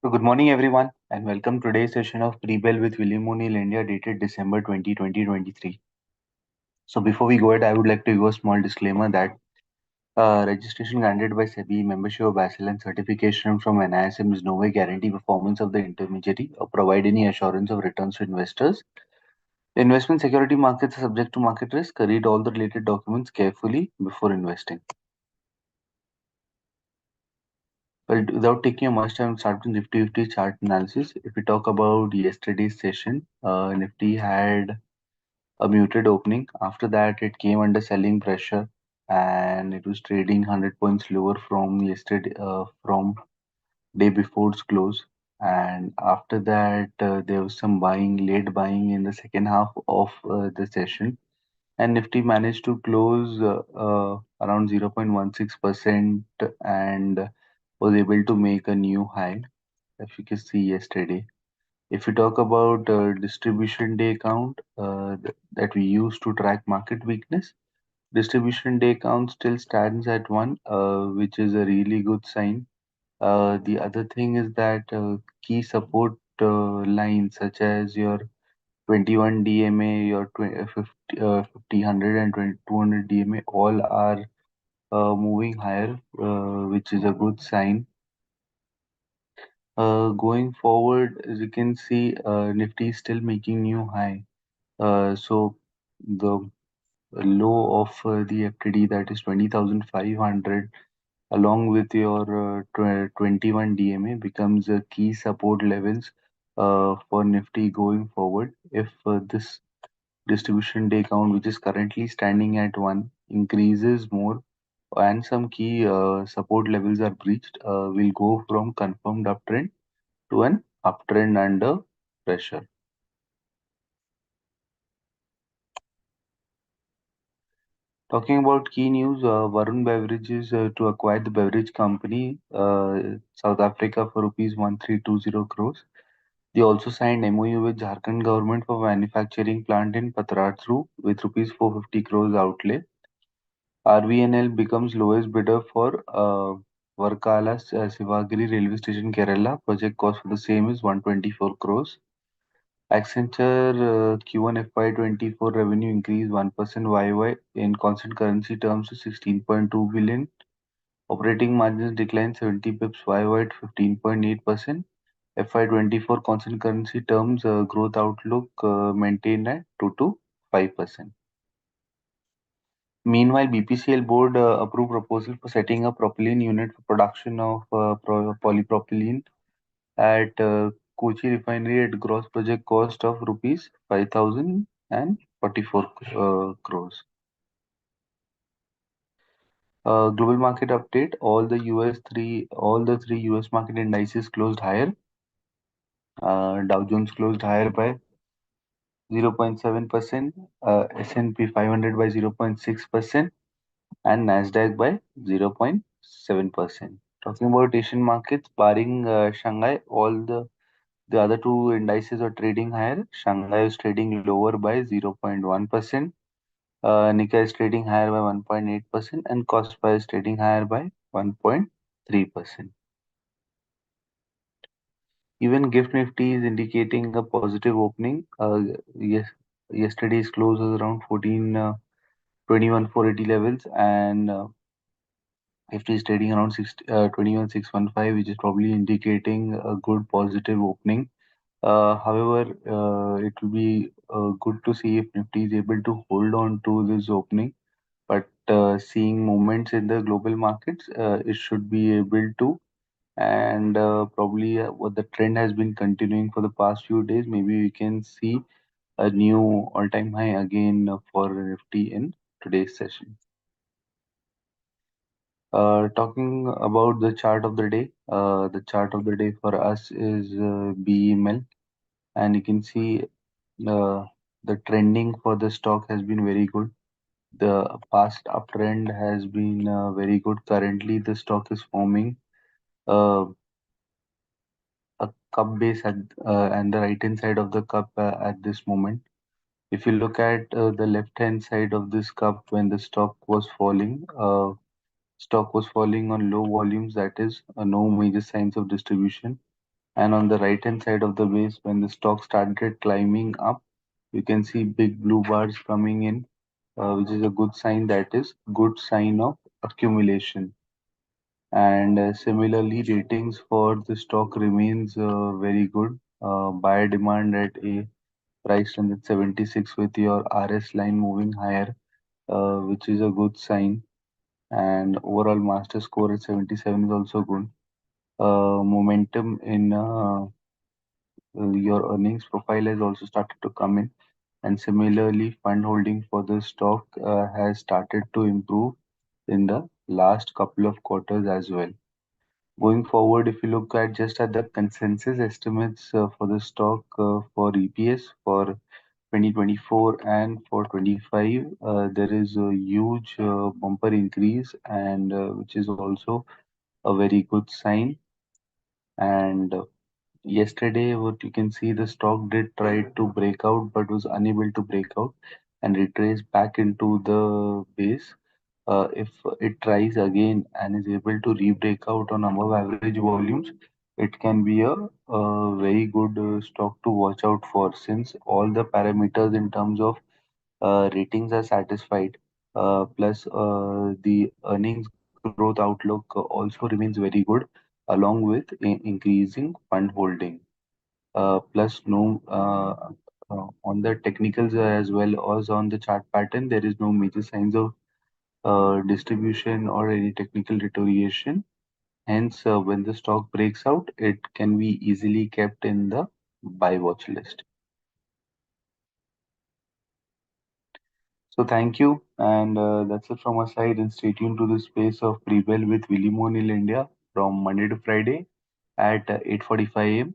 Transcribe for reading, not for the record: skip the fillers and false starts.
So good morning everyone and welcome to today's session of Pre-Bell with William O'Neill India dated December 2023. So before we go ahead, I would like to give a small disclaimer that registration granted by SEBI, membership of BASIL and certification from NISM is no way guarantee performance of the intermediary or provide any assurance of returns to investors. The investment security markets are subject to market risk. Read all the related documents carefully before investing. Well, without taking a much time, start with Nifty 50 chart analysis. If we talk about yesterday's session, Nifty had a muted opening. After that, it came under selling pressure and it was trading 100 points lower from yesterday, from day before its close. And after that, there was some buying, late buying in the second half of the session. And Nifty managed to close around 0.16% and was able to make a new high, if you can see yesterday. If we talk about distribution day count that we use to track market weakness, distribution day count still stands at one, which is a really good sign. The other thing is that key support lines such as your 21 DMA, your 50, 100 and 200 DMA all are moving higher, which is a good sign. Going forward, as you can see, Nifty is still making new high. So the low of the FTD, that is 20,500, along with your 21 DMA, becomes a key support levels for Nifty going forward. If this distribution day count, which is currently standing at one, increases more and some key support levels are breached, will go from confirmed uptrend to an uptrend under pressure. Talking about key news, Varun Beverages to acquire the Beverage Company, South Africa for rupees 1320 crores. They also signed MOU with Jharkhand government for manufacturing plant in Patratu with rupees 450 crores outlay. RVNL becomes lowest bidder for Varkala Sivagiri Railway Station, Kerala. Project cost for the same is 124 crores. Accenture Q1 FY24 revenue increased 1% YY in constant currency terms to 16.2 billion. Operating margins declined 70 pips YY to 15.8%. FY24 constant currency terms growth outlook maintained at 2 to 5%. Meanwhile, BPCL board approved proposal for setting up propylene unit for production of polypropylene at Kochi Refinery at gross project cost of rupees 5,044 crores. Global market update: all the three US market indices closed higher. Dow Jones closed higher by 0.7%, S&P 500 by 0.6%, and Nasdaq by 0.7%. Talking about Asian markets, barring Shanghai, all the other two indices are trading higher. Shanghai is trading lower by 0.1%. Nikkei is trading higher by 1.8%, and Kospi is trading higher by 1.3%. Even Gift Nifty is indicating a positive opening. Yesterday's close was around 21,480 levels, and Nifty is trading around 21,615, which is probably indicating a good positive opening. However, it will be good to see if Nifty is able to hold on to this opening. But seeing movements in the global markets, it should be able to. And probably what the trend has been continuing for the past few days, maybe we can see a new all-time high again for Nifty in today's session. Talking about the chart of the day, the chart of the day for us is BEML, and you can see uh, the trending for the stock has been very good. The past uptrend has been very good. Currently, the stock is forming uh, a cup base at and the right hand side of the cup at this moment. If you look at the left hand side of this cup, when the stock was falling on low volumes, that is no major signs of distribution. And on the right hand side of the base, when the stock started climbing up, you can see big blue bars coming in, which is a good sign. That is good sign of accumulation. And similarly, ratings for the stock remains very good. Buyer demand at a price run at 76 with your RS line moving higher, which is a good sign. And overall master score at 77 is also good. Momentum in your earnings profile has also started to come in. And similarly, fund holding for the stock has started to improve in the last couple of quarters as well. Going forward, if you look at just at the consensus estimates for the stock for EPS for 2024 and for 25, there is a huge bumper increase, and which is also a very good sign. And yesterday, what you can see, the stock did try to break out but was unable to break out and retrace back into the base. If it tries again and is able to re-break out on above average volumes, it can be a very good stock to watch out for, since all the parameters in terms of ratings are satisfied. Plus, the earnings growth outlook also remains very good, along with increasing fund holding. Plus, no, on the technicals as well as on the chart pattern, there is no major signs of distribution or any technical deterioration. Hence, when the stock breaks out, it can be easily kept in the buy watch list. So, thank you, and that's it from our side. And stay tuned to the space of Prebell with Willie Monil India from Monday to Friday at 8:45 a.m.